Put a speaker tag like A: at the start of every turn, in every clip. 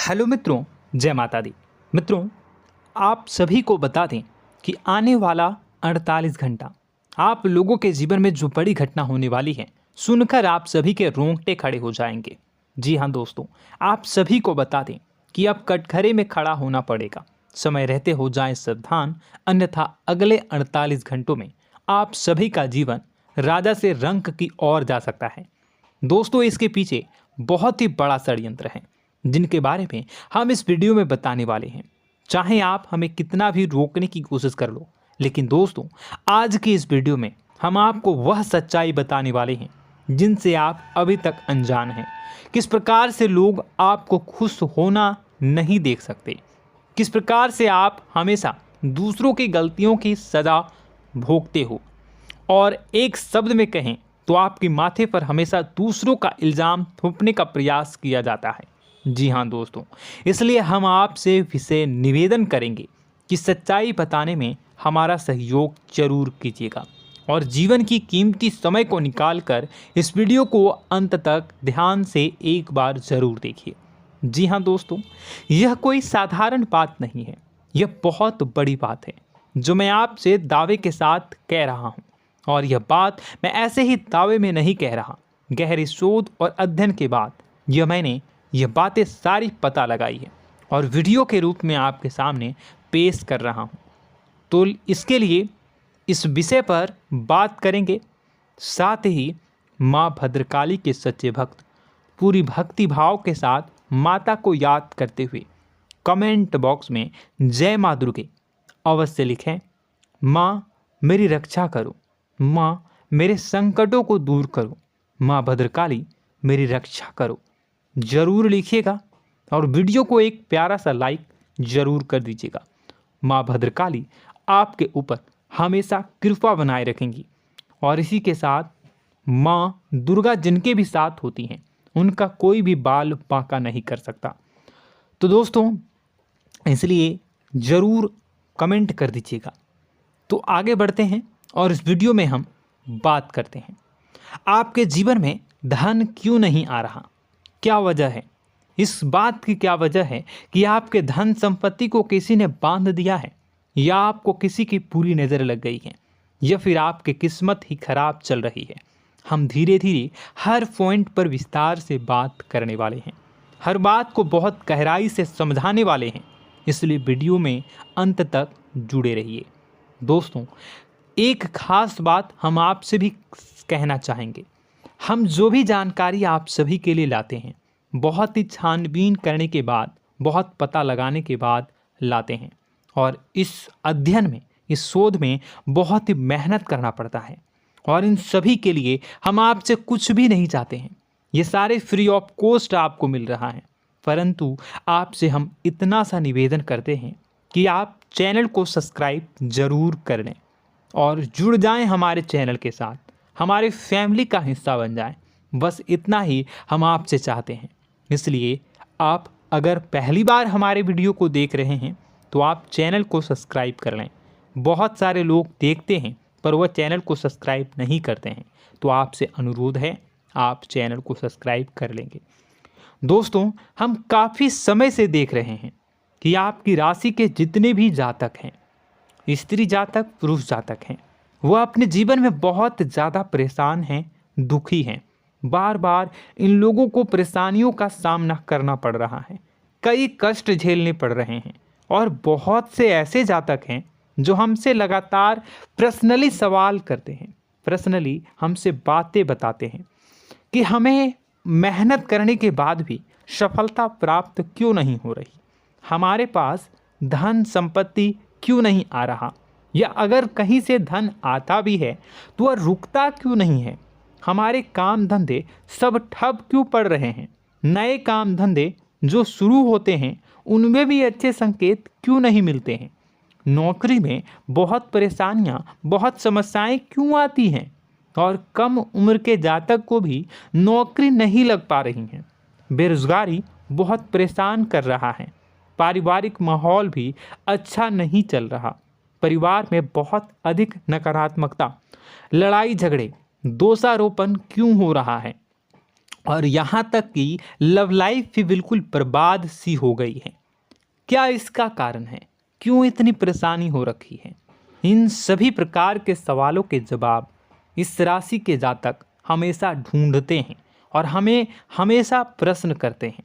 A: Hello मित्रों, जय माता दी। मित्रों, आप सभी को बता दें कि आने वाला 48 घंटा आप लोगों के जीवन में जो बड़ी घटना होने वाली है, सुनकर आप सभी के रोंगटे खड़े हो जाएंगे। जी हाँ दोस्तों, आप सभी को बता दें कि अब कटघरे में खड़ा होना पड़ेगा। समय रहते हो जाएं सावधान, अन्यथा अगले 48 घंटों में आप सभी का जीवन राजा से रंक की ओर जा सकता है। दोस्तों, इसके पीछे बहुत ही बड़ा षड्यंत्र है जिनके बारे में हम इस वीडियो में बताने वाले हैं। चाहे आप हमें कितना भी रोकने की कोशिश कर लो, लेकिन दोस्तों आज की इस वीडियो में हम आपको वह सच्चाई बताने वाले हैं जिनसे आप अभी तक अनजान हैं। किस प्रकार से लोग आपको खुश होना नहीं देख सकते, किस प्रकार से आप हमेशा दूसरों की गलतियों की सज़ा भोगते हो, और एक शब्द में कहें तो आपके माथे पर हमेशा दूसरों का इल्ज़ाम थोपने का प्रयास किया जाता है। जी हाँ दोस्तों, इसलिए हम आपसे विशेष निवेदन करेंगे कि सच्चाई बताने में हमारा सहयोग जरूर कीजिएगा और जीवन की कीमती समय को निकालकर इस वीडियो को अंत तक ध्यान से एक बार ज़रूर देखिए। जी हाँ दोस्तों, यह कोई साधारण बात नहीं है, यह बहुत बड़ी बात है जो मैं आपसे दावे के साथ कह रहा हूँ। और यह बात मैं ऐसे ही दावे में नहीं कह रहा, गहरी शोध और अध्ययन के बाद मैंने यह बातें सारी पता लगाई है और वीडियो के रूप में आपके सामने पेश कर रहा हूँ। तो इसके लिए इस विषय पर बात करेंगे। साथ ही माँ भद्रकाली के सच्चे भक्त पूरी भक्ति भाव के साथ माता को याद करते हुए कमेंट बॉक्स में जय माँ दुर्गे अवश्य लिखें। माँ मेरी रक्षा करो, माँ मेरे संकटों को दूर करो, माँ भद्रकाली मेरी रक्षा करो, ज़रूर लिखिएगा और वीडियो को एक प्यारा सा लाइक ज़रूर कर दीजिएगा। माँ भद्रकाली आपके ऊपर हमेशा कृपा बनाए रखेंगी और इसी के साथ माँ दुर्गा जिनके भी साथ होती हैं उनका कोई भी बाल बांका नहीं कर सकता। तो दोस्तों, इसलिए ज़रूर कमेंट कर दीजिएगा। तो आगे बढ़ते हैं और इस वीडियो में हम बात करते हैं, आपके जीवन में धन क्यों नहीं आ रहा, क्या वजह है। इस बात की क्या वजह है कि आपके धन संपत्ति को किसी ने बांध दिया है, या आपको किसी की पूरी नज़र लग गई है, या फिर आपकी किस्मत ही खराब चल रही है। हम धीरे धीरे हर पॉइंट पर विस्तार से बात करने वाले हैं, हर बात को बहुत गहराई से समझाने वाले हैं, इसलिए वीडियो में अंत तक जुड़े रहिए। दोस्तों, एक खास बात हम आपसे भी कहना चाहेंगे, हम जो भी जानकारी आप सभी के लिए लाते हैं बहुत ही छानबीन करने के बाद, बहुत पता लगाने के बाद लाते हैं, और इस अध्ययन में, इस शोध में बहुत ही मेहनत करना पड़ता है। और इन सभी के लिए हम आपसे कुछ भी नहीं चाहते हैं, ये सारे फ्री ऑफ कॉस्ट आपको मिल रहा है। परंतु आपसे हम इतना सा निवेदन करते हैं कि आप चैनल को सब्सक्राइब ज़रूर कर लें और जुड़ जाएं हमारे चैनल के साथ, हमारे फैमिली का हिस्सा बन जाएं। बस इतना ही हम आपसे चाहते हैं। इसलिए आप अगर पहली बार हमारे वीडियो को देख रहे हैं तो आप चैनल को सब्सक्राइब कर लें। बहुत सारे लोग देखते हैं पर वह चैनल को सब्सक्राइब नहीं करते हैं, तो आपसे अनुरोध है आप चैनल को सब्सक्राइब कर लेंगे। दोस्तों, हम काफ़ी समय से देख रहे हैं कि आपकी राशि के जितने भी जातक हैं, स्त्री जातक पुरुष जातक हैं, वह अपने जीवन में बहुत ज़्यादा परेशान हैं, दुखी हैं। बार बार इन लोगों को परेशानियों का सामना करना पड़ रहा है, कई कष्ट झेलने पड़ रहे हैं। और बहुत से ऐसे जातक हैं जो हमसे लगातार पर्सनली सवाल करते हैं, पर्सनली हमसे बातें बताते हैं कि हमें मेहनत करने के बाद भी सफलता प्राप्त क्यों नहीं हो रही, हमारे पास धन संपत्ति क्यों नहीं आ रहा, या अगर कहीं से धन आता भी है तो वह रुकता क्यों नहीं है, हमारे काम धंधे सब ठप क्यों पड़ रहे हैं, नए काम धंधे जो शुरू होते हैं उनमें भी अच्छे संकेत क्यों नहीं मिलते हैं, नौकरी में बहुत परेशानियां, बहुत समस्याएं क्यों आती हैं, और कम उम्र के जातक को भी नौकरी नहीं लग पा रही हैं, बेरोजगारी बहुत परेशान कर रहा है, पारिवारिक माहौल भी अच्छा नहीं चल रहा, परिवार में बहुत अधिक नकारात्मकता, लड़ाई झगड़े, दोषारोपण क्यों हो रहा है, और यहाँ तक कि लव लाइफ भी बिल्कुल बर्बाद सी हो गई है। क्या इसका कारण है? क्यों इतनी परेशानी हो रखी है? इन सभी प्रकार के सवालों के जवाब इस राशि के जातक हमेशा ढूंढते हैं और हमें हमेशा प्रश्न करते हैं।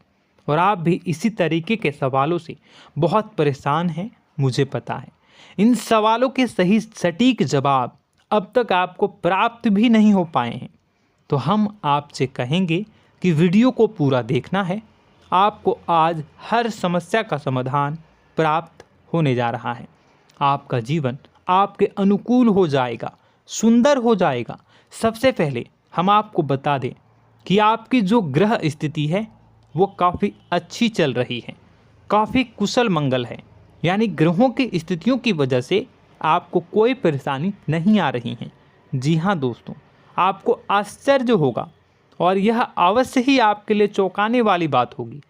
A: और आप भी इसी तरीके के सवालों से बहुत परेशान हैं, मुझे पता है। इन सवालों के सही सटीक जवाब अब तक आपको प्राप्त भी नहीं हो पाए हैं, तो हम आपसे कहेंगे कि वीडियो को पूरा देखना है। आपको आज हर समस्या का समाधान प्राप्त होने जा रहा है। आपका जीवन आपके अनुकूल हो जाएगा, सुंदर हो जाएगा। सबसे पहले हम आपको बता दें कि आपकी जो ग्रह स्थिति है वो काफ़ी अच्छी चल रही है, काफ़ी कुशल मंगल है। यानी ग्रहों की स्थितियों की वजह से आपको कोई परेशानी नहीं आ रही है। जी हाँ दोस्तों, आपको आश्चर्य होगा और यह अवश्य ही आपके लिए चौंकाने वाली बात होगी,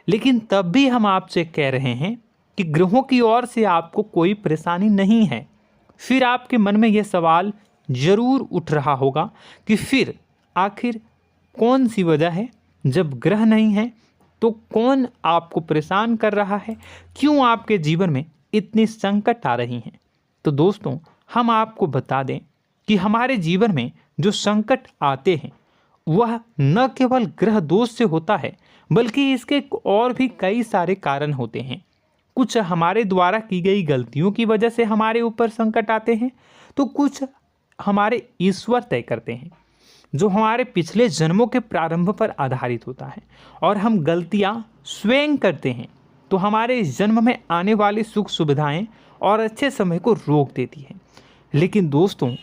A: लेकिन तब भी हम आपसे कह रहे हैं कि ग्रहों की ओर से आपको कोई परेशानी नहीं है। फिर आपके मन में यह सवाल जरूर उठ रहा होगा कि फिर आखिर कौन सी वजह है? जब ग्रह नहीं है तो कौन आपको परेशान कर रहा है? क्यों आपके जीवन में इतनी संकट आ रही हैं? तो दोस्तों, हम आपको बता दें कि हमारे जीवन में जो संकट आते हैं वह न केवल ग्रह दोष से होता है, बल्कि इसके और भी कई सारे कारण होते हैं। कुछ हमारे द्वारा की गई गलतियों की वजह से हमारे ऊपर संकट आते हैं, तो कुछ हमारे ईश्वर तय करते हैं, जो हमारे पिछले जन्मों के प्रारंभ पर आधारित होता है। और हम गलतियां स्वयं करते हैं तो हमारे इस जन्म में आने वाली सुख सुविधाएं और अच्छे समय को रोक देती है। लेकिन दोस्तों,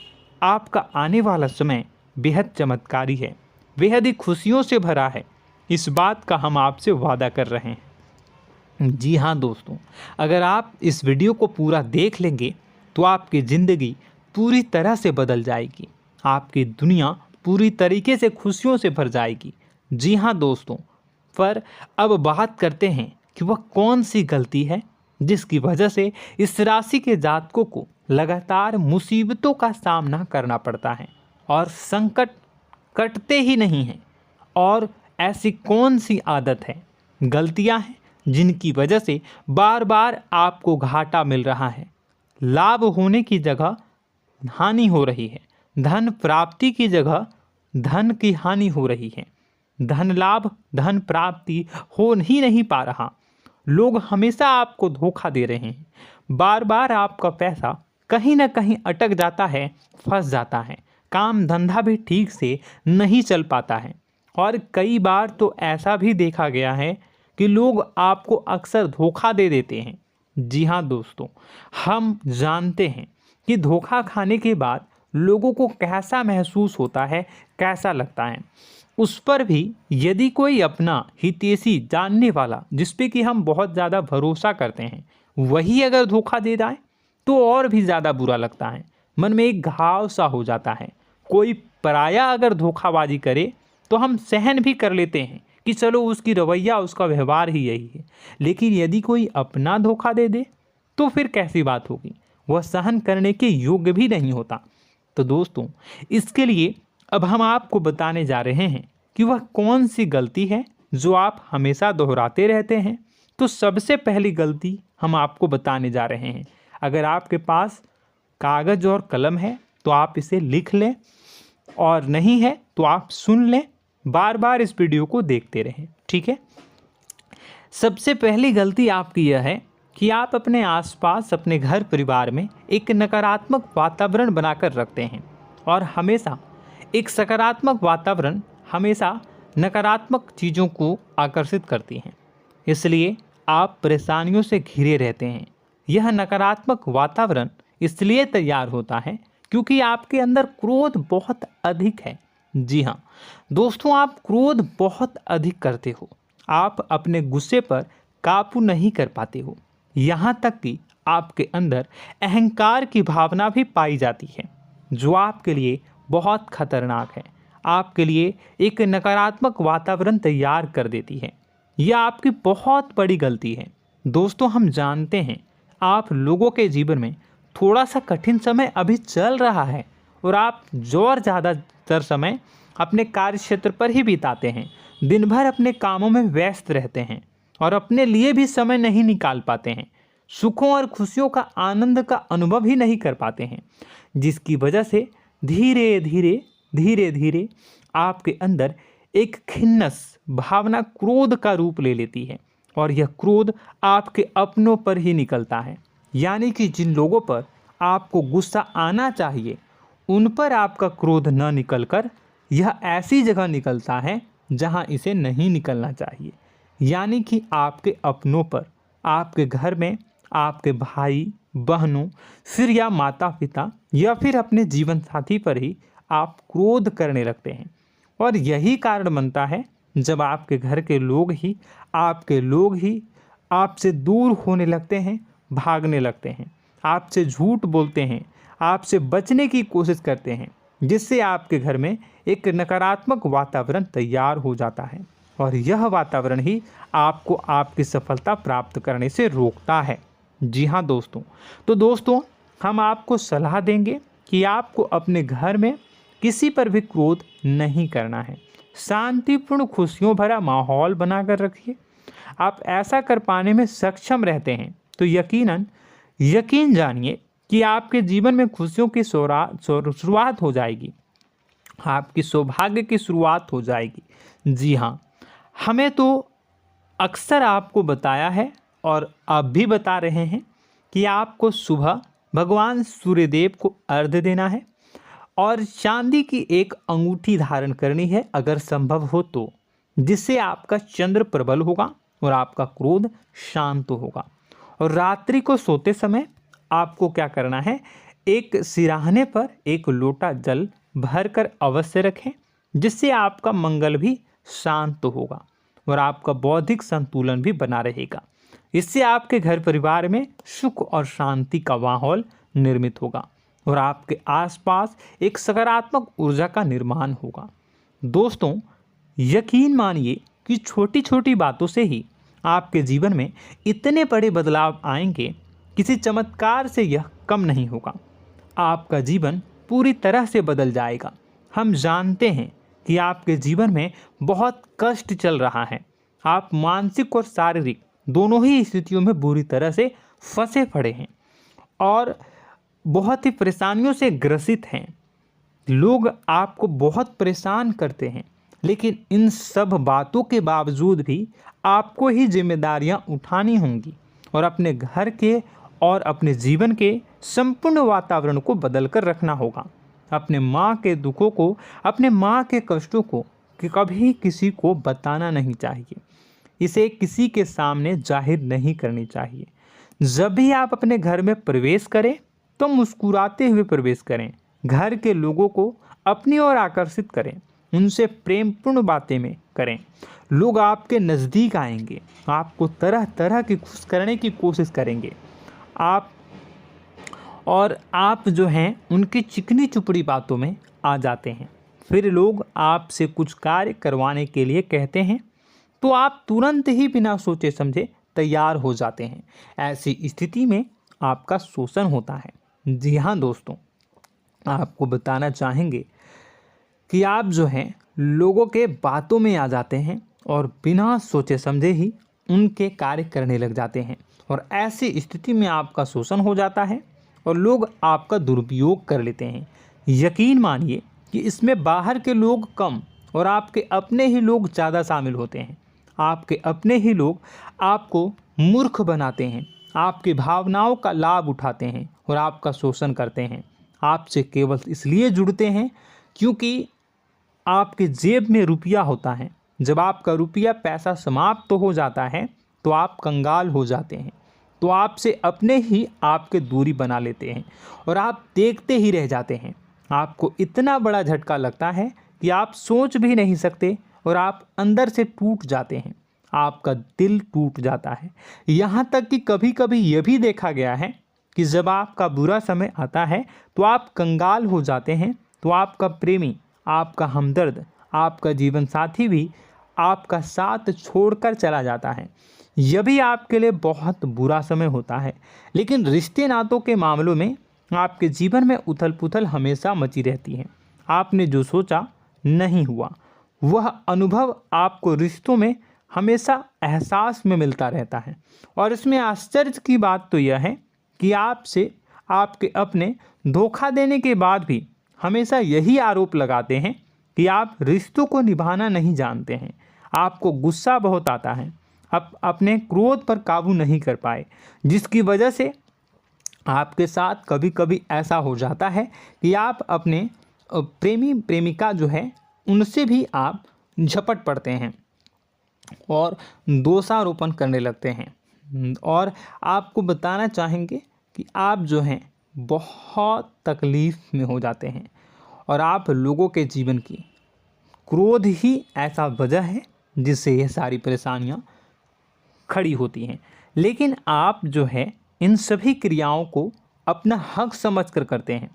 A: आपका आने वाला समय बेहद चमत्कारी है, बेहद ही खुशियों से भरा है। इस बात का हम आपसे वादा कर रहे हैं। जी हाँ दोस्तों, अगर आप इस वीडियो को पूरा देख लेंगे तो आपकी ज़िंदगी पूरी तरह से बदल जाएगी, आपकी दुनिया पूरी तरीके से खुशियों से भर जाएगी। जी हाँ दोस्तों, पर अब बात करते हैं कि वह कौन सी गलती है जिसकी वजह से इस राशि के जातकों को लगातार मुसीबतों का सामना करना पड़ता है और संकट कटते ही नहीं हैं। और ऐसी कौन सी आदत है, गलतियां हैं जिनकी वजह से बार बार आपको घाटा मिल रहा है, लाभ होने की जगह हानि हो रही है, धन प्राप्ति की जगह धन की हानि हो रही है, धन लाभ धन प्राप्ति हो ही नहीं पा रहा, लोग हमेशा आपको धोखा दे रहे हैं, बार बार आपका पैसा कहीं ना कहीं अटक जाता है, फंस जाता है, काम धंधा भी ठीक से नहीं चल पाता है। और कई बार तो ऐसा भी देखा गया है कि लोग आपको अक्सर धोखा दे देते हैं। जी हाँ दोस्तों, हम जानते हैं कि धोखा खाने के बाद लोगों को कैसा महसूस होता है, कैसा लगता है। उस पर भी यदि कोई अपना हितैषी जानने वाला, जिस पे कि हम बहुत ज़्यादा भरोसा करते हैं, वही अगर धोखा दे जाए तो और भी ज़्यादा बुरा लगता है, मन में एक घाव सा हो जाता है। कोई पराया अगर धोखाबाजी करे तो हम सहन भी कर लेते हैं कि चलो उसकी रवैया, उसका व्यवहार ही यही है। लेकिन यदि कोई अपना धोखा दे दे तो फिर कैसी बात होगी, वह सहन करने के योग्य भी नहीं होता। तो दोस्तों, इसके लिए अब हम आपको बताने जा रहे हैं कि वह कौन सी गलती है जो आप हमेशा दोहराते रहते हैं। तो सबसे पहली गलती हम आपको बताने जा रहे हैं। अगर आपके पास कागज़ और कलम है तो आप इसे लिख लें, और नहीं है तो आप सुन लें, बार बार इस वीडियो को देखते रहें, ठीक है। सबसे पहली गलती आपकी यह है कि आप अपने आसपास, अपने घर परिवार में एक नकारात्मक वातावरण बनाकर रखते हैं। और हमेशा एक सकारात्मक वातावरण हमेशा नकारात्मक चीज़ों को आकर्षित करती हैं, इसलिए आप परेशानियों से घिरे रहते हैं। यह नकारात्मक वातावरण इसलिए तैयार होता है क्योंकि आपके अंदर क्रोध बहुत अधिक है। जी हाँ दोस्तों, आप क्रोध बहुत अधिक करते हो, आप अपने गुस्से पर काबू नहीं कर पाते हो, यहाँ तक कि आपके अंदर अहंकार की भावना भी पाई जाती है, जो आपके लिए बहुत खतरनाक है, आपके लिए एक नकारात्मक वातावरण तैयार कर देती है। यह आपकी बहुत बड़ी गलती है। दोस्तों, हम जानते हैं आप लोगों के जीवन में थोड़ा सा कठिन समय अभी चल रहा है और आप और ज़्यादा अधिकतर समय अपने कार्य क्षेत्र पर ही बिताते हैं, दिन भर अपने कामों में व्यस्त रहते हैं और अपने लिए भी समय नहीं निकाल पाते हैं, सुखों और खुशियों का आनंद का अनुभव ही नहीं कर पाते हैं, जिसकी वजह से धीरे धीरे आपके अंदर एक खिन्नस भावना क्रोध का रूप ले लेती है और यह क्रोध आपके अपनों पर ही निकलता है। यानी कि जिन लोगों पर आपको गुस्सा आना चाहिए उन पर आपका क्रोध न निकलकर यह ऐसी जगह निकलता है जहां इसे नहीं निकलना चाहिए। यानी कि आपके अपनों पर, आपके घर में आपके भाई बहनों, फिर या माता पिता या फिर अपने जीवन साथी पर ही आप क्रोध करने लगते हैं। और यही कारण बनता है जब आपके घर के लोग ही आपसे दूर होने लगते हैं, भागने लगते हैं, आपसे झूठ बोलते हैं, आपसे बचने की कोशिश करते हैं, जिससे आपके घर में एक नकारात्मक वातावरण तैयार हो जाता है और यह वातावरण ही आपको आपकी सफलता प्राप्त करने से रोकता है। जी हाँ दोस्तों, तो दोस्तों हम आपको सलाह देंगे कि आपको अपने घर में किसी पर भी क्रोध नहीं करना है। शांतिपूर्ण खुशियों भरा माहौल बनाकर रखिए। आप ऐसा कर पाने में सक्षम रहते हैं तो यकीन जानिए कि आपके जीवन में खुशियों की शुरुआत हो जाएगी, आपकी सौभाग्य की शुरुआत हो जाएगी। जी हाँ, हमें तो अक्सर आपको बताया है और अब भी बता रहे हैं कि आपको सुबह भगवान सूर्यदेव को अर्घ्य देना है और चांदी की एक अंगूठी धारण करनी है अगर संभव हो तो, जिससे आपका चंद्र प्रबल होगा और आपका क्रोध शांत होगा। और रात्रि को सोते समय आपको क्या करना है, एक सिराहने पर एक लोटा जल भरकर अवश्य रखें, जिससे आपका मंगल भी शांत होगा और आपका बौद्धिक संतुलन भी बना रहेगा। इससे आपके घर परिवार में सुख और शांति का माहौल निर्मित होगा और आपके आसपास एक सकारात्मक ऊर्जा का निर्माण होगा। दोस्तों यकीन मानिए कि छोटी छोटी बातों से ही आपके जीवन में इतने बड़े बदलाव आएंगे, किसी चमत्कार से यह कम नहीं होगा। आपका जीवन पूरी तरह से बदल जाएगा। हम जानते हैं कि आपके जीवन में बहुत कष्ट चल रहा है, आप मानसिक और शारीरिक दोनों ही स्थितियों में बुरी तरह से फंसे पड़े हैं और बहुत ही परेशानियों से ग्रसित हैं। लोग आपको बहुत परेशान करते हैं, लेकिन इन सब बातों के बावजूद भी आपको ही जिम्मेदारियां उठानी होंगी और अपने घर के और अपने जीवन के संपूर्ण वातावरण को बदल कर रखना होगा। अपने माँ के दुखों को, अपने माँ के कष्टों को कभी किसी को बताना नहीं चाहिए, इसे किसी के सामने जाहिर नहीं करनी चाहिए। जब भी आप अपने घर में प्रवेश करें तो मुस्कुराते हुए प्रवेश करें, घर के लोगों को अपनी ओर आकर्षित करें, उनसे प्रेमपूर्ण बातें में करें। लोग आपके नज़दीक आएंगे, आपको तरह तरह की खुश करने की कोशिश करेंगे। आप जो हैं उनकी चिकनी चुपड़ी बातों में आ जाते हैं। फिर लोग आपसे कुछ कार्य करवाने के लिए कहते हैं तो आप तुरंत ही बिना सोचे समझे तैयार हो जाते हैं। ऐसी स्थिति में आपका शोषण होता है। जी हाँ दोस्तों, आपको बताना चाहेंगे कि आप जो हैं लोगों के बातों में आ जाते हैं और बिना सोचे समझे ही उनके कार्य करने लग जाते हैं और ऐसी स्थिति में आपका शोषण हो जाता है और लोग आपका दुरुपयोग कर लेते हैं। यकीन मानिए कि इसमें बाहर के लोग कम और आपके अपने ही लोग ज़्यादा शामिल होते हैं। आपके अपने ही लोग आपको मूर्ख बनाते हैं, आपकी भावनाओं का लाभ उठाते हैं और आपका शोषण करते हैं। आपसे केवल इसलिए जुड़ते हैं क्योंकि आपके जेब में रुपया होता है। जब आपका रुपया पैसा समाप्त हो जाता है तो आप कंगाल हो जाते हैं, तो आपसे अपने ही आपके दूरी बना लेते हैं और आप देखते ही रह जाते हैं। आपको इतना बड़ा झटका लगता है कि आप सोच भी नहीं सकते और आप अंदर से टूट जाते हैं, आपका दिल टूट जाता है। यहाँ तक कि कभी कभी यह भी देखा गया है कि जब आपका बुरा समय आता है तो आप कंगाल हो जाते हैं, तो आपका प्रेमी, आपका हमदर्द, आपका जीवन साथी भी आपका साथ छोड़कर चला जाता है। यह भी आपके लिए बहुत बुरा समय होता है। लेकिन रिश्ते नातों के मामलों में आपके जीवन में उथल पुथल हमेशा मची रहती है। आपने जो सोचा नहीं हुआ। वह अनुभव आपको रिश्तों में हमेशा एहसास में मिलता रहता है। और इसमें आश्चर्य की बात तो यह है कि आपसे आपके अपने धोखा देने के बाद भी हमेशा यही आरोप लगाते हैं कि आप रिश्तों को निभाना नहीं जानते हैं। आपको गुस्सा बहुत आता है, अपने क्रोध पर काबू नहीं कर पाए, जिसकी वजह से आपके साथ कभी कभी ऐसा हो जाता है कि आप अपने प्रेमी प्रेमिका जो है उनसे भी आप झपट पड़ते हैं और दोषारोपण करने लगते हैं। और आपको बताना चाहेंगे कि आप जो हैं बहुत तकलीफ़ में हो जाते हैं और आप लोगों के जीवन की क्रोध ही ऐसा वजह है जिससे ये सारी परेशानियां खड़ी होती हैं। लेकिन आप जो है इन सभी क्रियाओं को अपना हक समझकर करते हैं,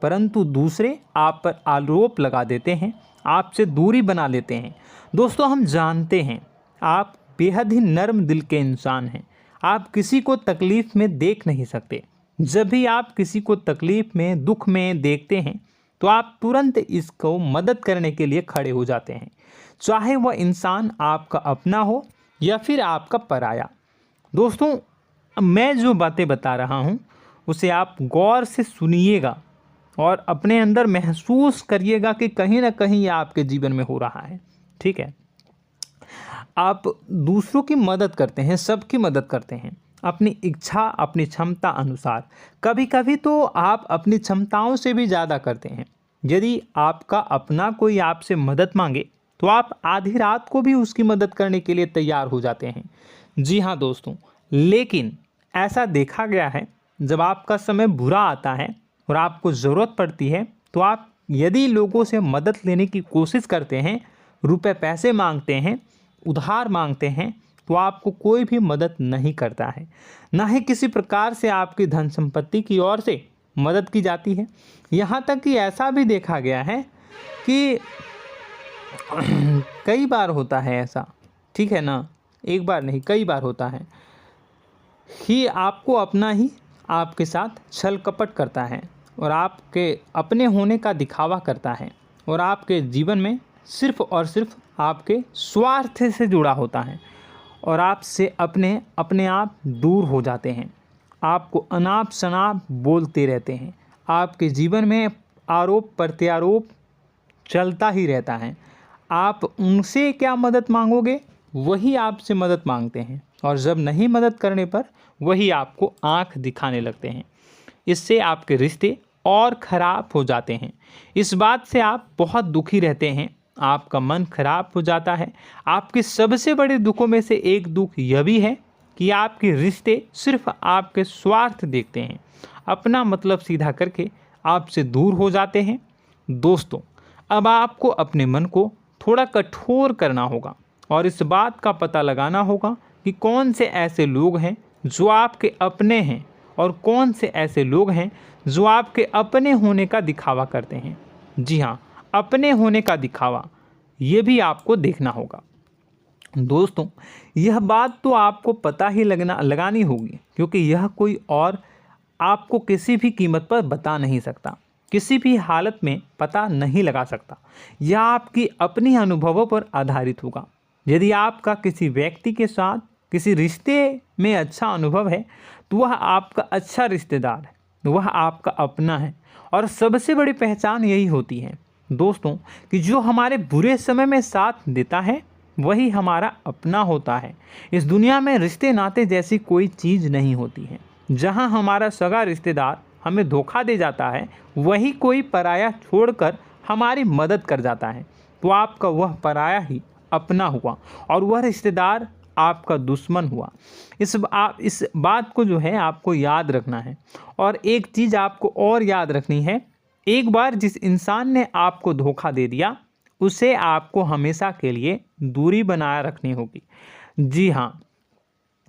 A: परंतु दूसरे आप पर आरोप लगा देते हैं, आपसे दूरी बना लेते हैं। दोस्तों, हम जानते हैं आप बेहद ही नर्म दिल के इंसान हैं। आप किसी को तकलीफ़ में देख नहीं सकते। जब भी आप किसी को तकलीफ़ में, दुख में देखते हैं तो आप तुरंत इसको मदद करने के लिए खड़े हो जाते हैं, चाहे वह इंसान आपका अपना हो या फिर आपका पराया। दोस्तों, मैं जो बातें बता रहा हूँ उसे आप गौर से सुनिएगा और अपने अंदर महसूस करिएगा कि कहीं ना कहीं ये आपके जीवन में हो रहा है। ठीक है, आप दूसरों की मदद करते हैं, सबकी मदद करते हैं अपनी इच्छा, अपनी क्षमता अनुसार। कभी कभी तो आप अपनी क्षमताओं से भी ज़्यादा करते हैं। यदि आपका अपना कोई आपसे मदद मांगे तो आप आधी रात को भी उसकी मदद करने के लिए तैयार हो जाते हैं। जी हाँ दोस्तों, लेकिन ऐसा देखा गया है जब आपका समय बुरा आता है और आपको ज़रूरत पड़ती है तो आप यदि लोगों से मदद लेने की कोशिश करते हैं, रुपए पैसे मांगते हैं, उधार मांगते हैं, तो आपको कोई भी मदद नहीं करता है। ना ही किसी प्रकार से आपकी धन संपत्ति की ओर से मदद की जाती है। यहाँ तक कि ऐसा भी देखा गया है कि कई बार होता है ऐसा, ठीक है ना, एक बार नहीं कई बार होता है कि आपको अपना ही आपके साथ छल कपट करता है और आपके अपने होने का दिखावा करता है और आपके जीवन में सिर्फ और सिर्फ आपके स्वार्थ से जुड़ा होता है और आपसे अपने आप दूर हो जाते हैं। आपको अनाप शनाप बोलते रहते हैं। आपके जीवन में आरोप प्रत्यारोप चलता ही रहता है। आप उनसे क्या मदद मांगोगे, वही आपसे मदद मांगते हैं और जब नहीं मदद करने पर वही आपको आंख दिखाने लगते हैं। इससे आपके रिश्ते और ख़राब हो जाते हैं। इस बात से आप बहुत दुखी रहते हैं, आपका मन खराब हो जाता है। आपके सबसे बड़े दुखों में से एक दुख यह भी है कि आपके रिश्ते सिर्फ आपके स्वार्थ देखते हैं, अपना मतलब सीधा करके आपसे दूर हो जाते हैं। दोस्तों, अब आपको अपने मन को थोड़ा कठोर करना होगा और इस बात का पता लगाना होगा कि कौन से ऐसे लोग हैं जो आपके अपने हैं और कौन से ऐसे लोग हैं जो आपके अपने होने का दिखावा करते हैं। जी हाँ, अपने होने का दिखावा, ये भी आपको देखना होगा। दोस्तों, यह बात तो आपको पता ही लगानी होगी, क्योंकि यह कोई और आपको किसी भी कीमत पर बता नहीं सकता, किसी भी हालत में पता नहीं लगा सकता। यह आपकी अपनी अनुभवों पर आधारित होगा। यदि आपका किसी व्यक्ति के साथ किसी रिश्ते में अच्छा अनुभव है तो वह आपका अच्छा रिश्तेदार है, वह आपका अपना है। और सबसे बड़ी पहचान यही होती है दोस्तों कि जो हमारे बुरे समय में साथ देता है वही हमारा अपना होता है। इस दुनिया में रिश्ते नाते जैसी कोई चीज़ नहीं होती है। जहां हमारा सगा रिश्तेदार हमें धोखा दे जाता है, वही कोई पराया छोड़कर हमारी मदद कर जाता है, तो आपका वह पराया ही अपना हुआ और वह रिश्तेदार आपका दुश्मन हुआ। इस बात को जो है आपको याद रखना है। और एक चीज़ आपको और याद रखनी है, एक बार जिस इंसान ने आपको धोखा दे दिया उसे आपको हमेशा के लिए दूरी बनाए रखनी होगी। जी हाँ,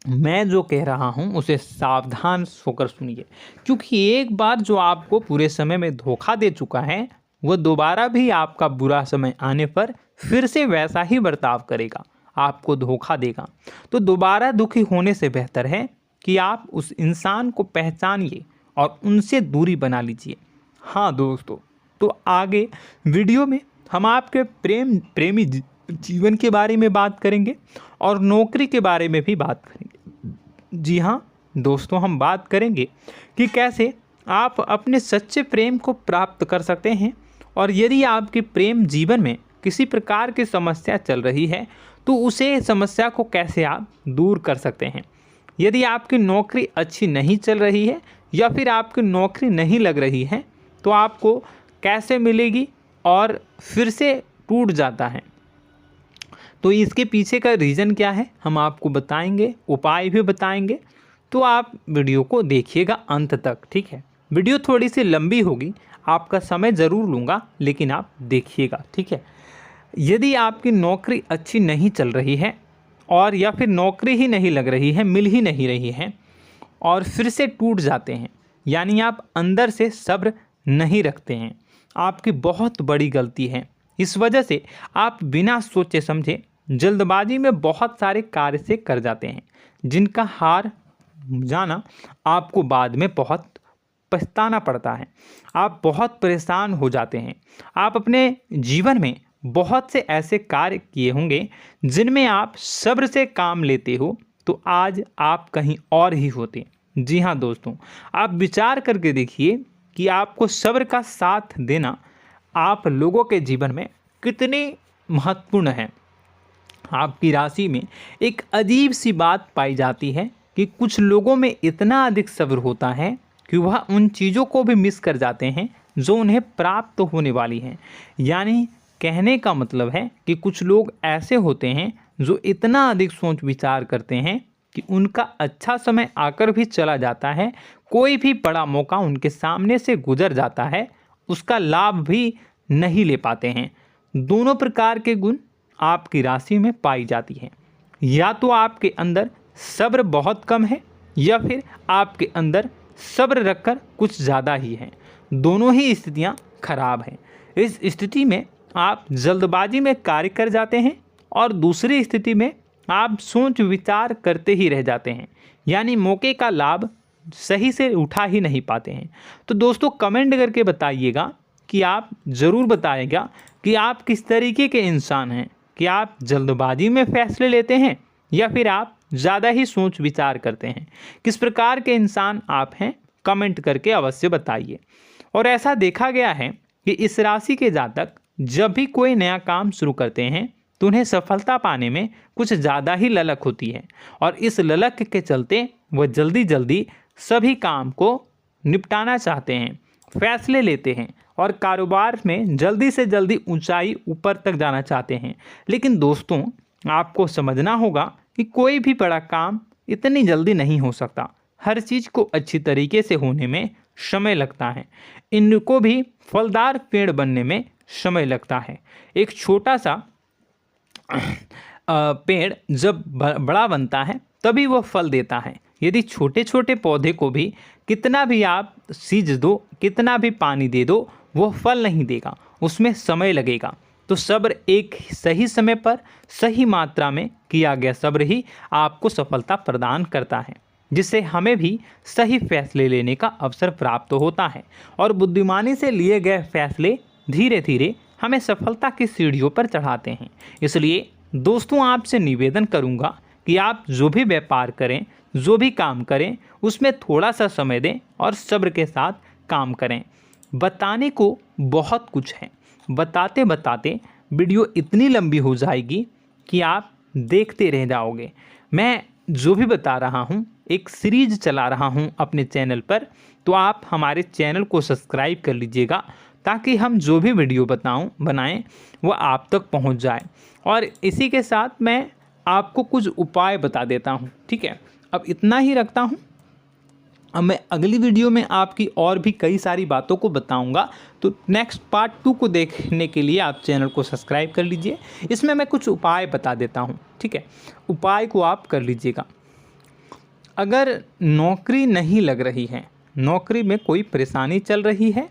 A: मैं जो कह रहा हूँ उसे सावधान होकर सुनिए, क्योंकि एक बार जो आपको पूरे समय में धोखा दे चुका है वह दोबारा भी आपका बुरा समय आने पर फिर से वैसा ही बर्ताव करेगा, आपको धोखा देगा। तो दोबारा दुखी होने से बेहतर है कि आप उस इंसान को पहचानिए और उनसे दूरी बना लीजिए। हाँ दोस्तों, तो आगे वीडियो में हम आपके प्रेमी जीवन के बारे में बात करेंगे और नौकरी के बारे में भी बात करेंगे। जी हाँ दोस्तों, हम बात करेंगे कि कैसे आप अपने सच्चे प्रेम को प्राप्त कर सकते हैं, और यदि आपके प्रेम जीवन में किसी प्रकार की समस्या चल रही है तो उसे समस्या को कैसे आप दूर कर सकते हैं। यदि आपकी नौकरी अच्छी नहीं चल रही है या फिर आपकी नौकरी नहीं लग रही है तो आपको कैसे मिलेगी और फिर से टूट जाता है, तो इसके पीछे का रीज़न क्या है हम आपको बताएंगे, उपाय भी बताएंगे। तो आप वीडियो को देखिएगा अंत तक, ठीक है। वीडियो थोड़ी सी लंबी होगी, आपका समय ज़रूर लूँगा, लेकिन आप देखिएगा, ठीक है। यदि आपकी नौकरी अच्छी नहीं चल रही है और या फिर नौकरी ही नहीं लग रही है, मिल ही नहीं रही है और फिर से टूट जाते हैं, यानी आप अंदर से सब्र नहीं रखते हैं, आपकी बहुत बड़ी गलती है। इस वजह से आप बिना सोचे समझे जल्दबाजी में बहुत सारे कार्य से कर जाते हैं, जिनका हार जाना आपको बाद में बहुत पछताना पड़ता है। आप बहुत परेशान हो जाते हैं। आप अपने जीवन में बहुत से ऐसे कार्य किए होंगे जिनमें आप सब्र से काम लेते हो, तो आज आप कहीं और ही होते। जी हाँ दोस्तों, आप विचार करके देखिए कि आपको सब्र का साथ देना आप लोगों के जीवन में कितनी महत्वपूर्ण है। आपकी राशि में एक अजीब सी बात पाई जाती है कि कुछ लोगों में इतना अधिक सब्र होता है कि वह उन चीज़ों को भी मिस कर जाते हैं जो उन्हें प्राप्त होने वाली हैं। यानी कहने का मतलब है कि कुछ लोग ऐसे होते हैं जो इतना अधिक सोच विचार करते हैं कि उनका अच्छा समय आकर भी चला जाता है, कोई भी बड़ा मौका उनके सामने से गुजर जाता है, उसका लाभ भी नहीं ले पाते हैं। दोनों प्रकार के गुण आपकी राशि में पाई जाती है। या तो आपके अंदर सब्र बहुत कम है या फिर आपके अंदर सब्र रखकर कुछ ज़्यादा ही है। दोनों ही स्थितियाँ खराब हैं। इस स्थिति में आप जल्दबाजी में कार्य कर जाते हैं और दूसरी स्थिति में आप सोच विचार करते ही रह जाते हैं, यानी मौके का लाभ सही से उठा ही नहीं पाते हैं। तो दोस्तों कमेंट करके बताइएगा कि आप ज़रूर बताइएगा कि आप किस तरीके के इंसान हैं, कि आप जल्दबाजी में फैसले लेते हैं या फिर आप ज़्यादा ही सोच विचार करते हैं। किस प्रकार के इंसान आप हैं, कमेंट करके अवश्य बताइए। और ऐसा देखा गया है कि इस राशि के जातक जब भी कोई नया काम शुरू करते हैं तो उन्हें सफलता पाने में कुछ ज़्यादा ही ललक होती है, और इस ललक के चलते वह जल्दी जल्दी सभी काम को निपटाना चाहते हैं, फैसले लेते हैं और कारोबार में जल्दी से जल्दी ऊंचाई ऊपर तक जाना चाहते हैं। लेकिन दोस्तों आपको समझना होगा कि कोई भी बड़ा काम इतनी जल्दी नहीं हो सकता। हर चीज़ को अच्छी तरीके से होने में समय लगता है। इनको भी फलदार पेड़ बनने में समय लगता है। एक छोटा सा पेड़ जब बड़ा बनता है तभी वह फल देता है। यदि छोटे छोटे पौधे को भी कितना भी आप सींच दो, कितना भी पानी दे दो, वो फल नहीं देगा, उसमें समय लगेगा। तो सब्र एक सही समय पर सही मात्रा में किया गया सब्र ही आपको सफलता प्रदान करता है, जिससे हमें भी सही फैसले लेने का अवसर प्राप्त होता है। और बुद्धिमानी से लिए गए फैसले धीरे धीरे हमें सफलता की सीढ़ियों पर चढ़ाते हैं। इसलिए दोस्तों आपसे निवेदन करूंगा कि आप जो भी व्यापार करें, जो भी काम करें, उसमें थोड़ा सा समय दें और सब्र के साथ काम करें। बताने को बहुत कुछ है, बताते बताते वीडियो इतनी लंबी हो जाएगी कि आप देखते रह जाओगे। मैं जो भी बता रहा हूँ एक सीरीज चला रहा हूँ अपने चैनल पर, तो आप हमारे चैनल को सब्सक्राइब कर लीजिएगा ताकि हम जो भी वीडियो बनाएं वो आप तक पहुँच जाए। और इसी के साथ मैं आपको कुछ उपाय बता देता हूँ, ठीक है। अब इतना ही रखता हूँ। अब मैं अगली वीडियो में आपकी और भी कई सारी बातों को बताऊंगा। तो नेक्स्ट पार्ट 2 को देखने के लिए आप चैनल को सब्सक्राइब कर लीजिए। इसमें मैं कुछ उपाय बता देता हूं, ठीक है। उपाय को आप कर लीजिएगा। अगर नौकरी नहीं लग रही है, नौकरी में कोई परेशानी चल रही है,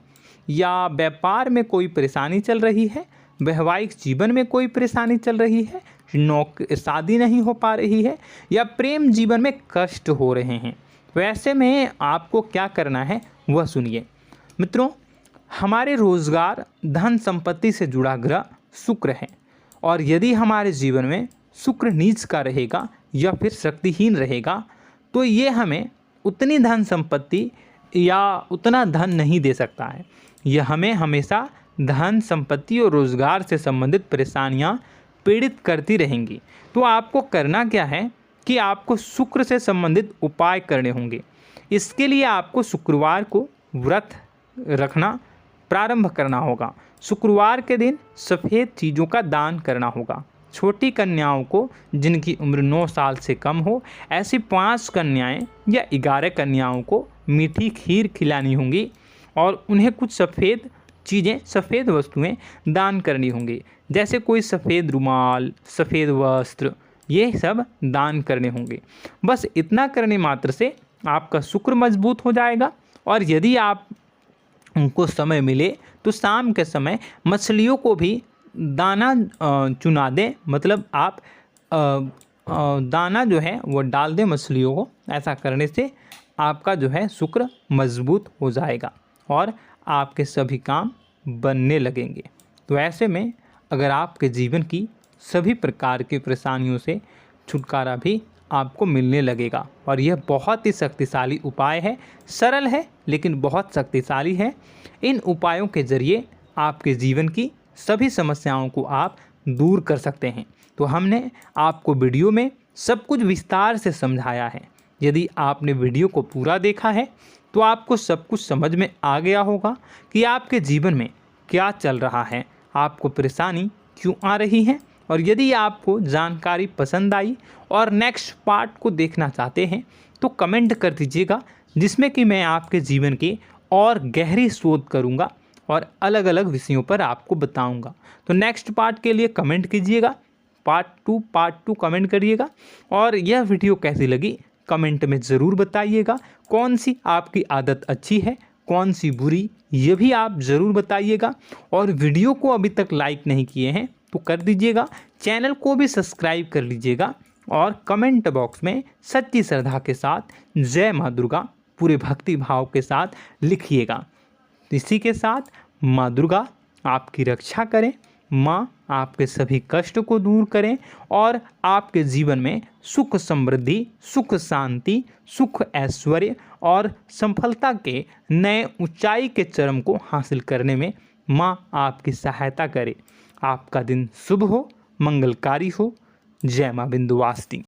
A: या व्यापार में कोई परेशानी चल रही है, वैवाहिक जीवन में कोई परेशानी चल रही है, शादी नहीं हो पा रही है, या प्रेम जीवन में कष्ट हो रहे हैं, वैसे में आपको क्या करना है वह सुनिए। मित्रों, हमारे रोजगार, धन संपत्ति से जुड़ा ग्रह शुक्र है, और यदि हमारे जीवन में शुक्र नीच का रहेगा या फिर शक्तिहीन रहेगा तो ये हमें उतनी धन संपत्ति या उतना धन नहीं दे सकता है। यह हमें हमेशा धन संपत्ति और रोजगार से संबंधित परेशानियां पीड़ित करती रहेंगी। तो आपको करना क्या है कि आपको शुक्र से संबंधित उपाय करने होंगे। इसके लिए आपको शुक्रवार को व्रत रखना प्रारंभ करना होगा। शुक्रवार के दिन सफ़ेद चीज़ों का दान करना होगा। छोटी कन्याओं को जिनकी उम्र 9 साल से कम हो, ऐसी 5 कन्याएं या 11 कन्याओं को मीठी खीर खिलानी होंगी और उन्हें कुछ सफ़ेद चीज़ें, सफ़ेद वस्तुएं दान करनी होंगी, जैसे कोई सफ़ेद रुमाल, सफ़ेद वस्त्र, ये सब दान करने होंगे। बस इतना करने मात्र से आपका शुक्र मजबूत हो जाएगा। और यदि आप उनको समय मिले तो शाम के समय मछलियों को भी दाना चुना दें, मतलब आप दाना जो है वो डाल दें मछलियों को। ऐसा करने से आपका जो है शुक्र मजबूत हो जाएगा और आपके सभी काम बनने लगेंगे। तो ऐसे में अगर आपके जीवन की सभी प्रकार की परेशानियों से छुटकारा भी आपको मिलने लगेगा। और यह बहुत ही शक्तिशाली उपाय है, सरल है लेकिन बहुत शक्तिशाली है। इन उपायों के ज़रिए आपके जीवन की सभी समस्याओं को आप दूर कर सकते हैं। तो हमने आपको वीडियो में सब कुछ विस्तार से समझाया है। यदि आपने वीडियो को पूरा देखा है तो आपको सब कुछ समझ में आ गया होगा कि आपके जीवन में क्या चल रहा है, आपको परेशानी क्यों आ रही है। और यदि आपको जानकारी पसंद आई और नेक्स्ट पार्ट को देखना चाहते हैं तो कमेंट कर दीजिएगा, जिसमें कि मैं आपके जीवन के और गहरी शोध करूंगा और अलग अलग विषयों पर आपको बताऊंगा। तो नेक्स्ट पार्ट के लिए कमेंट कीजिएगा, पार्ट टू कमेंट करिएगा। और यह वीडियो कैसी लगी कमेंट में ज़रूर बताइएगा। कौन सी आपकी आदत अच्छी है, कौन सी बुरी, ये भी आप ज़रूर बताइएगा। और वीडियो को अभी तक लाइक नहीं किए हैं तो कर दीजिएगा, चैनल को भी सब्सक्राइब कर लीजिएगा और कमेंट बॉक्स में सच्ची श्रद्धा के साथ जय माँ दुर्गा पूरे भक्ति भाव के साथ लिखिएगा। इसी के साथ माँ दुर्गा आपकी रक्षा करें, माँ आपके सभी कष्ट को दूर करें और आपके जीवन में सुख समृद्धि, सुख शांति, सुख ऐश्वर्य और सफलता के नए ऊंचाई के चरम को हासिल करने में माँ आपकी सहायता करे। आपका दिन शुभ हो, मंगलकारी हो। जय माँ विंध्यवासिनी।